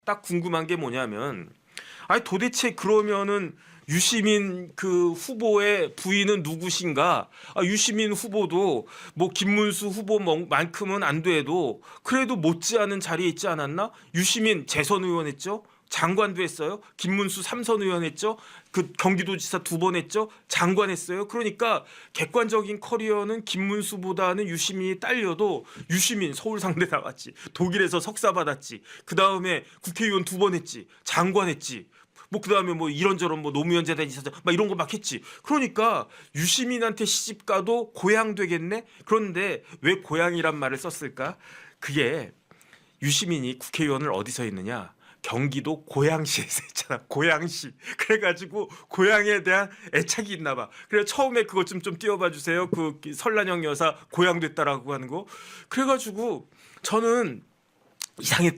딱 궁금한 게 뭐냐면, 아니 도대체 그러면은 유시민 그 후보의 부인은 누구신가? 유시민 후보도 뭐 김문수 후보만큼은 안 돼도 그래도 못지않은 자리에 있지 않았나? 유시민 재선 의원 했죠. 장관도 했어요. 김문수 3선 의원 했죠. 그 경기도지사 2번 했죠. 장관 했어요. 그러니까 객관적인 커리어는 김문수보다는 유시민이 딸려도 유시민 서울상대 나갔지. 독일에서 석사 받았지. 그다음에 국회의원 2번 했지. 장관 했지. 뭐 그다음에 뭐 이런저런 뭐 노무현 재단 이사장 막 이런 거 막 했지. 그러니까 유시민한테 시집 가도 고향 되겠네. 그런데 왜 고향이란 말을 썼을까? 그게 유시민이 국회의원을 어디서 했느냐? 경기도 고양시에서 했잖아. 고양시. 그래가지고 고향에 대한 애착이 있나 봐. 그래 처음에 그것 좀 띄워봐 주세요. 그 설란영 여사 고향 됐다라고 하는 거. 그래가지고 저는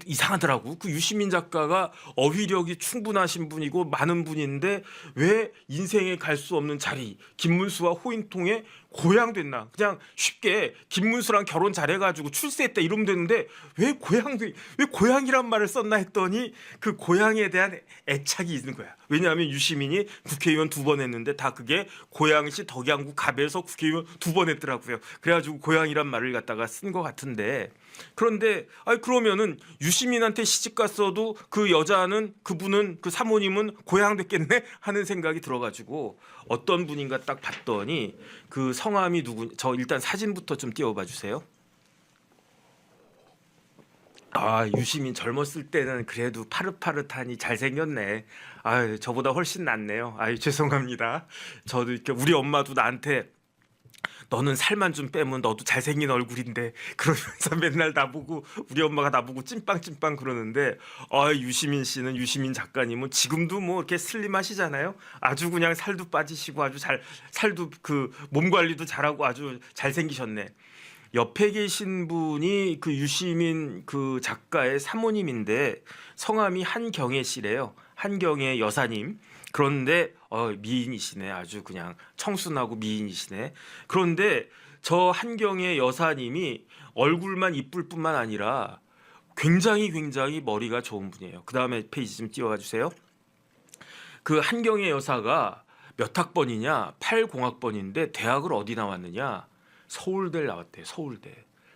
이상하더라고. 그 유시민 작가가 어휘력이 충분하신 분이고 많은 분인데 왜 인생에 갈 수 없는 자리 김문수와 호인통에 고향 됐나? 그냥 쉽게 김문수랑 결혼 잘해가지고 출세했다 이러면 되는데 왜 고향이란 말을 썼나 했더니 그 고향에 대한 애착이 있는 거야. 왜냐하면 유시민이 국회의원 2번 했는데 다 그게 고양시 덕양구 갑에서 국회의원 2번 했더라고요. 그래가지고 고향이란 말을 갖다가 쓴 것 같은데 그런데 그러면은 유시민한테 시집 갔어도 그 여자는 그분은 그 사모님은 고향 됐겠네 하는 생각이 들어가지고 어떤 분인가 딱 봤더니 그 성함이 저 일단 사진부터 좀 띄워봐 주세요. 유시민 젊었을 때는 그래도 파릇파릇하니 잘생겼네. 저보다 훨씬 낫네요. 죄송합니다. 저도 이렇게 우리 엄마도 나한테 너는 살만 좀 빼면 너도 잘생긴 얼굴인데 그러면서 맨날 나보고 우리 엄마가 나보고 찐빵찐빵 그러는데 유시민 씨는 유시민 작가님은 지금도 뭐 이렇게 슬림하시잖아요. 아주 그냥 살도 빠지시고 아주 살도 그 몸 관리도 잘하고 아주 잘생기셨네. 옆에 계신 분이 그 유시민 그 작가의 사모님인데 성함이 한경애 씨래요. 한경애 여사님. 그런데 미인이시네. 아주 그냥 청순하고 미인이시네. 그런데 저 한경애 여사님이 얼굴만 이쁠 뿐만 아니라 굉장히 머리가 좋은 분이에요. 그 다음에 페이지 좀 띄워봐 주세요. 그 한경애 여사가 몇 학번이냐? 80학번인데 대학을 어디 나왔느냐? 서울대를 나왔대.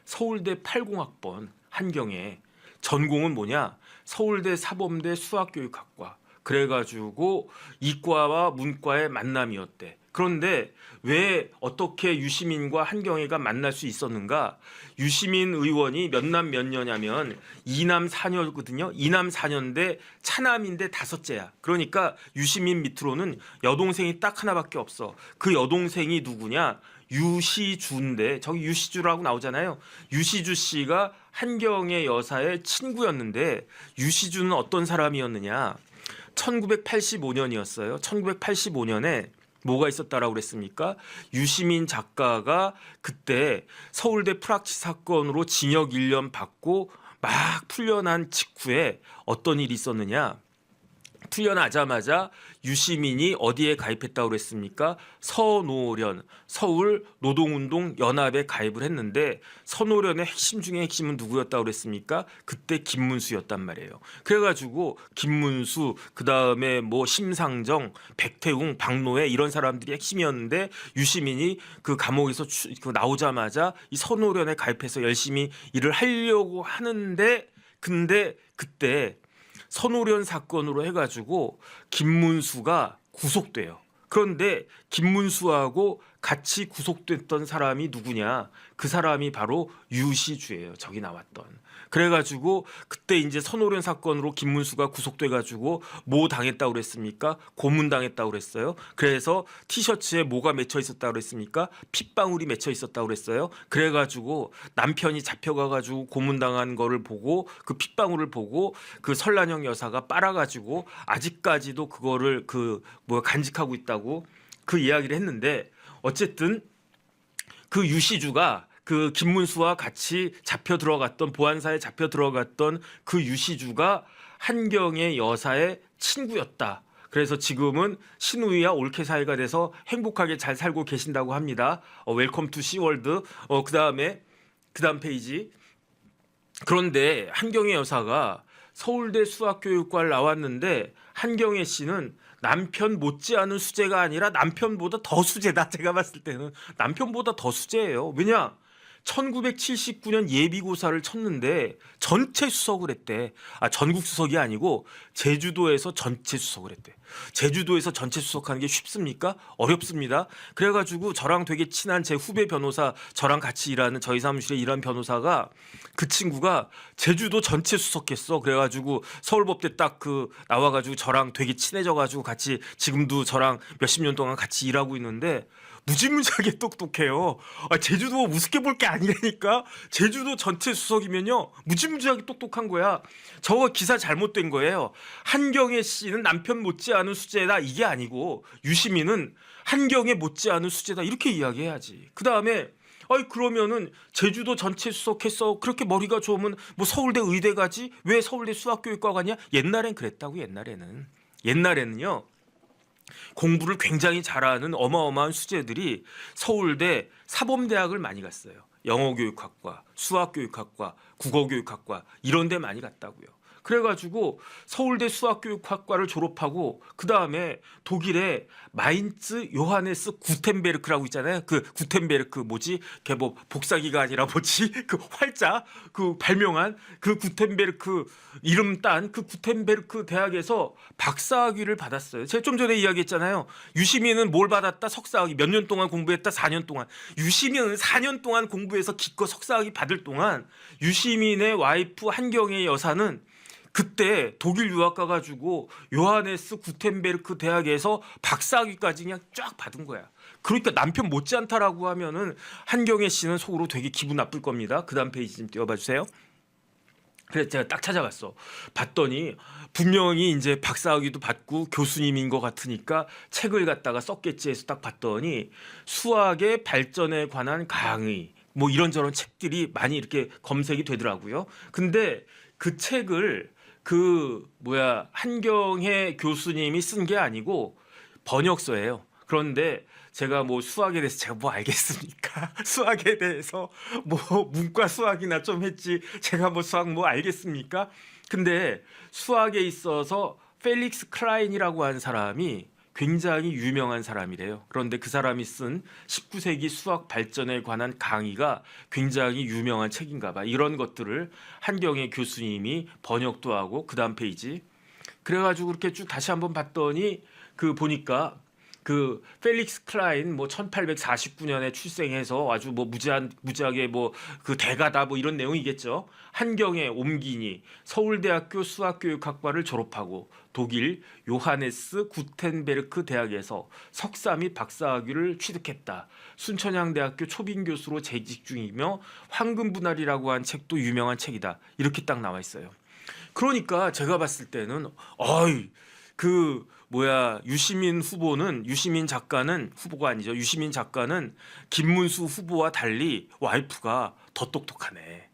서울대 80학번 한경애. 전공은 뭐냐? 서울대 사범대 수학교육학과. 그래가지고 이과와 문과의 만남이었대. 그런데 왜 어떻게 유시민과 한경애가 만날 수 있었는가? 유시민 의원이 몇 남 몇 녀냐면 2남 4녀거든요. 2남 4녀인데 차남인데 5째야. 그러니까 유시민 밑으로는 여동생이 딱 하나밖에 없어. 그 여동생이 누구냐? 유시주인데 저기 유시주라고 나오잖아요. 유시주 씨가 한경애 여사의 친구였는데 유시주는 어떤 사람이었느냐? 1985년이었어요. 1985년에 뭐가 있었다라고 그랬습니까? 유시민 작가가 그때 서울대 프락치 사건으로 징역 1년 받고 막 풀려난 직후에 어떤 일이 있었느냐? 풀려나자마자 유시민이 어디에 가입했다고 그랬습니까? 서노련, 서울 노동운동 연합에 가입을 했는데 서노련의 핵심 중에 핵심은 누구였다고 그랬습니까? 그때 김문수였단 말이에요. 그래가지고 김문수, 그 다음에 뭐 심상정, 백태웅, 박노해 이런 사람들이 핵심이었는데 유시민이 그 감옥에서 나오자마자 이 서노련에 가입해서 열심히 일을 하려고 하는데 근데 그때 선오련 사건으로 해가지고 김문수가 구속돼요. 그런데 김문수하고 같이 구속됐던 사람이 누구냐? 그 사람이 바로 유시주예요. 저기 나왔던. 그래가지고 그때 이제 선오련 사건으로 김문수가 구속돼가지고 뭐 당했다고 그랬습니까? 고문 당했다고 그랬어요. 그래서 티셔츠에 뭐가 맺혀 있었다고 그랬습니까? 핏방울이 맺혀 있었다고 그랬어요. 그래가지고 남편이 잡혀가가지고 고문 당한 거를 보고 그 핏방울을 보고 그 설란영 여사가 빨아가지고 아직까지도 그거를 간직하고 있다고 그 이야기를 했는데 어쨌든 그 유시주가 그 김문수와 같이 잡혀 들어갔던 보안사에 잡혀 들어갔던 그 유시주가 한경애 여사의 친구였다. 그래서 지금은 신우이와 올케 사이가 돼서 행복하게 잘 살고 계신다고 합니다. 웰컴 투 시월드. 그다음 페이지. 그런데 한경애 여사가 서울대 수학교육과를 나왔는데 한경애 씨는 남편 못지않은 수재가 아니라 남편보다 더 수재다. 제가 봤을 때는 남편보다 더 수재예요. 왜냐? 1979년 예비고사를 쳤는데 전체 수석을 했대. 전국 수석이 아니고 제주도에서 전체 수석을 했대. 제주도에서 전체 수석하는 게 쉽습니까? 어렵습니다. 그래가지고 저랑 되게 친한 제 후배 변호사, 저랑 같이 일하는 저희 사무실에 일하는 변호사가 그 친구가 제주도 전체 수석했어. 그래가지고 서울법대 딱 나와가지고 저랑 되게 친해져가지고 같이 지금도 저랑 몇십 년 동안 같이 일하고 있는데 무지무지하게 똑똑해요. 제주도 우습게 볼 게 아니라니까. 제주도 전체 수석이면요 무지무지하게 똑똑한 거야. 저거 기사 잘못된 거예요. 한경애 씨는 남편 못지않은 수재다 이게 아니고 유시민은 한경애 못지않은 수재다 이렇게 이야기해야지. 그 다음에 그러면은 제주도 전체 수석했어. 그렇게 머리가 좋으면 뭐 서울대 의대 가지. 왜 서울대 수학교육과 가냐? 옛날엔 그랬다고. 옛날에는요. 공부를 굉장히 잘하는 어마어마한 수재들이 서울대 사범대학을 많이 갔어요. 영어교육학과, 수학교육학과, 국어교육학과 이런 데 많이 갔다고요. 그래가지고 서울대 수학교육학과를 졸업하고 그 다음에 독일의 마인츠 요하네스 구텐베르크라고 있잖아요. 그 구텐베르크 뭐지? 걔 뭐 복사기가 아니라 뭐지? 그 활자 발명한 그 구텐베르크 이름 딴 그 구텐베르크 대학에서 박사학위를 받았어요. 제가 좀 전에 이야기했잖아요. 유시민은 뭘 받았다? 석사학위. 몇 년 동안 공부했다? 4년 동안. 유시민은 4년 동안 공부해서 기껏 석사학위 받을 동안 유시민의 와이프 한경애 여사는 그때 독일 유학 가가지고 요하네스 구텐베르크 대학에서 박사학위까지 그냥 쫙 받은 거야. 그러니까 남편 못지않다라고 하면은 한경애 씨는 속으로 되게 기분 나쁠 겁니다. 그 다음 페이지 좀 띄워봐 주세요. 그래서 제가 딱 찾아갔어. 봤더니 분명히 이제 박사학위도 받고 교수님인 것 같으니까 책을 갖다가 썼겠지 해서 딱 봤더니 수학의 발전에 관한 강의 뭐 이런저런 책들이 많이 이렇게 검색이 되더라고요. 근데 그 책을 한경애 교수님이 쓴 게 아니고 번역서예요. 그런데 제가 뭐 수학에 대해서 제가 뭐 알겠습니까? 수학에 대해서 뭐 문과 수학이나 좀 했지 제가 뭐 수학 뭐 알겠습니까? 근데 수학에 있어서 펠릭스 클라인이라고 하는 사람이 굉장히 유명한 사람이래요. 그런데 그 사람이 쓴 19세기 수학 발전에 관한 강의가 굉장히 유명한 책인가 봐. 이런 것들을 한경애 교수님이 번역도 하고 그다음 페이지. 그래가지고 그렇게 쭉 다시 한번 봤더니 보니까 펠릭스 클라인 뭐 1849년에 출생해서 아주 뭐 무지하게 뭐 대가다 뭐 이런 내용이겠죠. 한경애 옴기니 서울대학교 수학교육학과를 졸업하고 독일 요하네스 구텐베르크 대학에서 석사 및 박사학위를 취득했다. 순천향대학교 초빙 교수로 재직 중이며 황금분할이라고 한 책도 유명한 책이다. 이렇게 딱 나와 있어요. 그러니까 제가 봤을 때는 유시민 작가는 후보가 아니죠. 유시민 작가는 김문수 후보와 달리 와이프가 더 똑똑하네.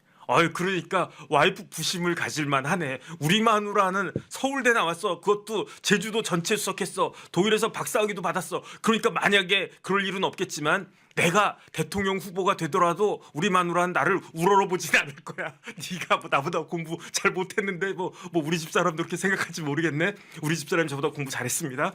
그러니까 와이프 부심을 가질만 하네. 우리 마누라는 서울대 나왔어. 그것도 제주도 전체 수석했어. 독일에서 박사학위도 받았어. 그러니까 만약에 그럴 일은 없겠지만 내가 대통령 후보가 되더라도 우리 마누라는 나를 우러러보진 않을 거야. 네가 뭐 나보다 공부 잘 못했는데 뭐 우리 집사람도 그렇게 생각할지 모르겠네. 우리 집사람이 저보다 공부 잘했습니다.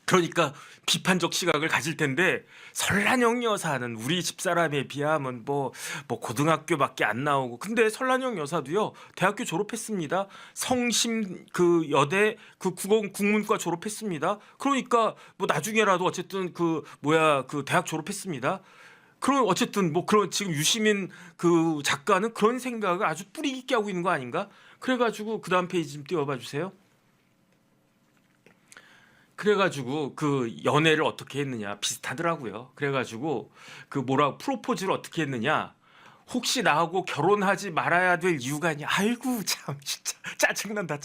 그러니까 비판적 시각을 가질 텐데 설란영 여사는 우리 집사람에 비하면 뭐 고등학교밖에 안 나오고 근데 설란영 여사도요 대학교 졸업했습니다. 성심 여대 국문과 졸업했습니다. 그러니까 뭐 나중에라도 어쨌든 대학 졸업했습니다. 그럼 어쨌든 지금 유시민 작가는 그런 생각을 아주 뿌리 깊게 하고 있는 거 아닌가? 그래가지고 그 다음 페이지 좀 띄워봐 주세요. 그래가지고 연애를 어떻게 했느냐 비슷하더라고요. 그래가지고 프로포즈를 어떻게 했느냐. 혹시 나하고 결혼하지 말아야 될 이유가 있냐. 아이고 참 진짜 짜증난다.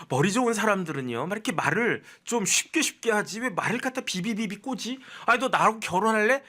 머리 좋은 사람들은요 막 이렇게 말을 좀 쉽게 하지 왜 말을 갖다 비비비비 꼬지. 너 나하고 결혼할래?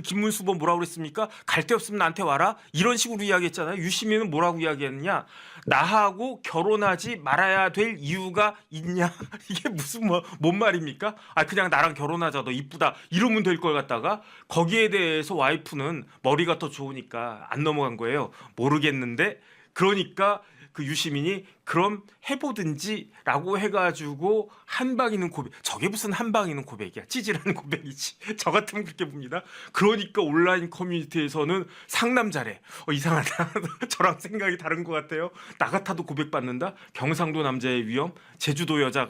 김문수 뭐라고 그랬습니까? 갈 데 없으면 나한테 와라 이런 식으로 이야기했잖아요. 유시민은 뭐라고 이야기했느냐. 나하고 결혼하지 말아야 될 이유가 있냐. 이게 무슨 뭔 말입니까? 그냥 나랑 결혼하자 너 이쁘다 이러면 될 걸 갖다가 거기에 대해서 와이프는 머리가 더 좋으니까 안 넘어간 거예요. 모르겠는데 그러니까 그 유시민이 그럼 해보든지라고 해가지고 한방 있는 고백. 저게 무슨 한방 있는 고백이야? 찌질한 고백이지. 저 같으면 그렇게 봅니다. 그러니까 온라인 커뮤니티에서는 상남자래. 이상하다. 저랑 생각이 다른 것 같아요. 나 같아도 고백받는다. 경상도 남자의 위험. 제주도 여자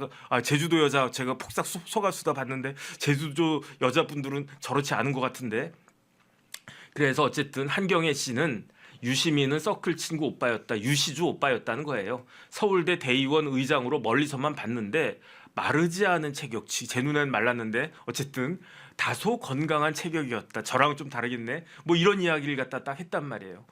제가 폭삭 속았수다 봤는데 제주도 여자분들은 저렇지 않은 것 같은데. 그래서 어쨌든 한경애 씨는 유시민은 서클 친구 오빠였다. 유시주 오빠였다는 거예요. 서울대 대의원 의장으로 멀리서만 봤는데 마르지 않은 체격치. 제 눈엔 말랐는데 어쨌든 다소 건강한 체격이었다. 저랑은 좀 다르겠네. 뭐 이런 이야기를 갖다 딱 했단 말이에요.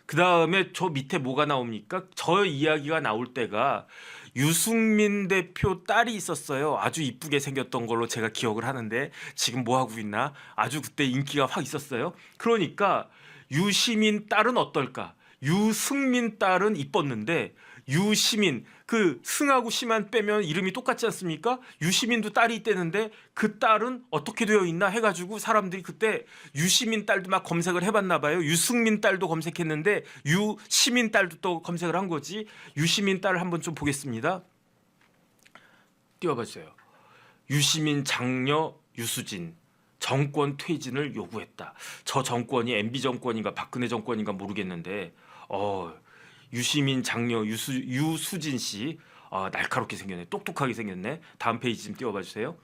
그 다음에 저 밑에 뭐가 나옵니까? 저 이야기가 나올 때가 유승민 대표 딸이 있었어요. 아주 이쁘게 생겼던 걸로 제가 기억을 하는데 지금 뭐 하고 있나? 아주 그때 인기가 확 있었어요. 그러니까 유시민 딸은 어떨까? 유승민 딸은 이뻤는데 유시민 그 승하고 시만 빼면 이름이 똑같지 않습니까? 유시민도 딸이 있대는데 그 딸은 어떻게 되어 있나 해가지고 사람들이 그때 유시민 딸도 막 검색을 해봤나 봐요. 유승민 딸도 검색했는데 유시민 딸도 또 검색을 한 거지. 유시민 딸을 한번 좀 보겠습니다. 띄워봐 주세요. 유시민 장녀 유수진 정권 퇴진을 요구했다. 저 정권이 MB 정권인가 박근혜 정권인가 모르겠는데 유시민 장녀 유수진 씨 날카롭게 생겼네. 똑똑하게 생겼네. 다음 페이지 좀 띄워봐 주세요.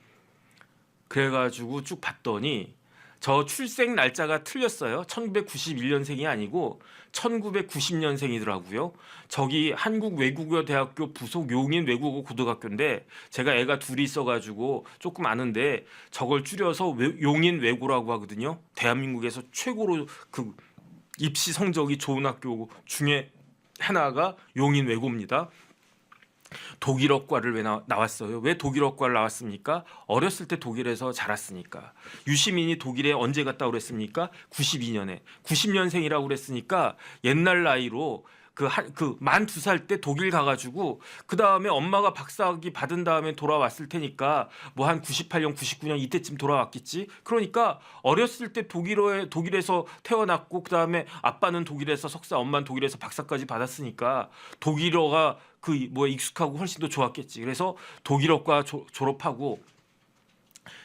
그래가지고 쭉 봤더니 저 출생 날짜가 틀렸어요. 1991년생이 아니고 1990년생이더라고요. 저기 한국외국어대학교 부속 용인 외국어 고등학교인데 제가 애가 둘이 있어가지고 조금 아는데 저걸 줄여서 용인 외고라고 하거든요. 대한민국에서 최고로 그 입시 성적이 좋은 학교 중에 하나가 용인 외고입니다. 독일어과를 왜 나왔어요? 왜 독일어과를 나왔습니까? 어렸을 때 독일에서 자랐으니까. 유시민이 독일에 언제 갔다 그랬습니까? 92년에. 90년생이라고 그랬으니까 옛날 나이로 만 2살 때 독일 가가지고 그 다음에 엄마가 박사학위 받은 다음에 돌아왔을 테니까 뭐 한 98년, 99년 이때쯤 돌아왔겠지. 그러니까 어렸을 때 독일에서 태어났고 그 다음에 아빠는 독일에서 석사, 엄마는 독일에서 박사까지 받았으니까 독일어가 익숙하고 훨씬 더 좋았겠지. 그래서 독일어과 졸업하고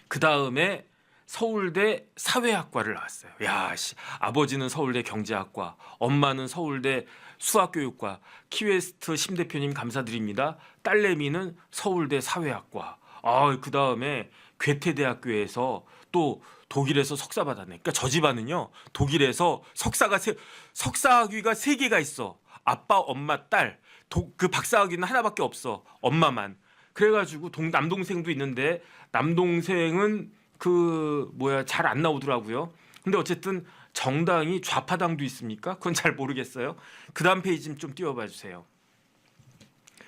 그 다음에 서울대 사회학과를 나왔어요. 아버지는 서울대 경제학과, 엄마는 서울대 수학교육과. 키웨스트 심 대표님 감사드립니다. 딸내미는 서울대 사회학과. 그 다음에 괴테대학교에서 또 독일에서 석사 받았네. 그러니까 저 집안은요 독일에서 석사학위가 3개가 있어. 아빠, 엄마, 딸. 그 박사학위는 하나밖에 없어. 엄마만. 그래가지고 남동생도 있는데 남동생은 잘 안 나오더라고요. 근데 어쨌든 정당이 좌파당도 있습니까? 그건 잘 모르겠어요. 그 다음 페이지 좀 띄워봐 주세요.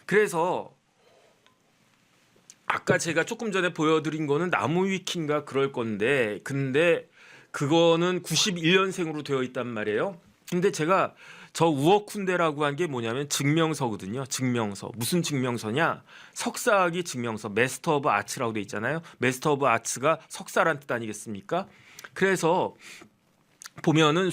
그래서 아까 제가 조금 전에 보여드린 거는 나무위키인가 그럴 건데 근데 그거는 91년생으로 되어 있단 말이에요. 근데 제가 저 우어쿤데라고 한 게 뭐냐면 증명서거든요. 증명서. 무슨 증명서냐? 석사학위 증명서. 마스터 오브 아츠라고 돼 있잖아요. 마스터 오브 아츠가 석사란 뜻 아니겠습니까? 그래서 보면은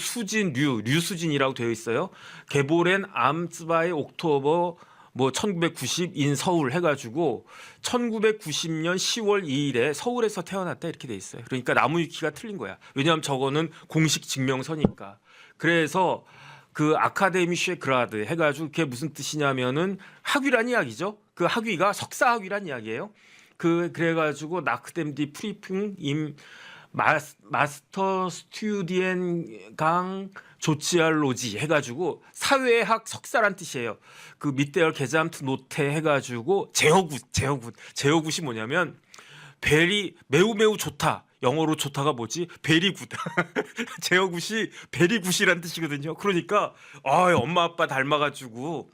류수진이라고 되어 있어요. 게보렌 암츠바이 옥토버 1990인 서울 해가지고 1990년 10월 2일에 서울에서 태어났다 이렇게 돼 있어요. 그러니까 나무위키가 틀린 거야. 왜냐하면 저거는 공식 증명서니까. 그래서 그 아카데미쉐 그라드 해가지고 그게 무슨 뜻이냐면은 학위란 이야기죠. 그 학위가 석사 학위란 이야기예요. 그래가지고 나크뎀디 프리핑 임 마스터 스튜디엔 강 조치알로지 해가지고 사회학 석사란 뜻이에요. 그 밑대열 게잠트 노테 해가지고 제어굿이 뭐냐면 매우 좋다. 영어로 좋다가 뭐지? 베리굿. 제어굿이 베리굿이란 뜻이거든요. 그러니까 엄마 아빠 닮아가지고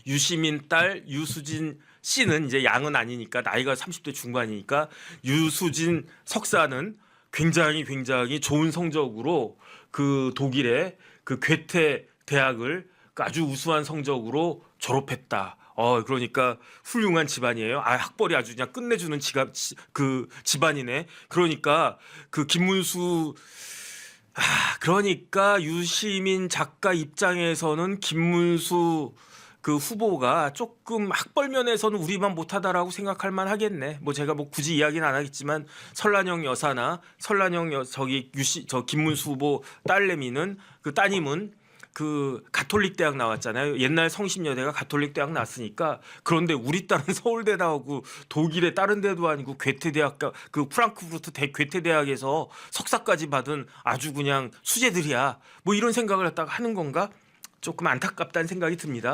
유시민 딸 유수진 씨는 이제 양은 아니니까 나이가 30대 중반이니까 유수진 석사는 굉장히 좋은 성적으로 그 독일의 그 괴테 대학을 아주 우수한 성적으로 졸업했다. 그러니까 훌륭한 집안이에요. 학벌이 아주 그냥 끝내주는 집안이네. 그러니까 그 김문수 그러니까 유시민 작가 입장에서는 김문수 그 후보가 조금 학벌 면에서는 우리만 못하다라고 생각할 만하겠네. 뭐 제가 뭐 굳이 이야기는 안 하겠지만 설란영 여사나 저기 저 김문수 후보 딸내미는 그 따님은 그 가톨릭 대학 나왔잖아요. 옛날 성심여대가 가톨릭 대학 나왔으니까. 그런데 우리 딸은 서울대 나오고 독일의 다른 데도 아니고 괴테대학 그 프랑크푸르트 괴테대학에서 석사까지 받은 아주 그냥 수재들이야. 뭐 이런 생각을 갖다가 하는 건가? 조금 안타깝다는 생각이 듭니다.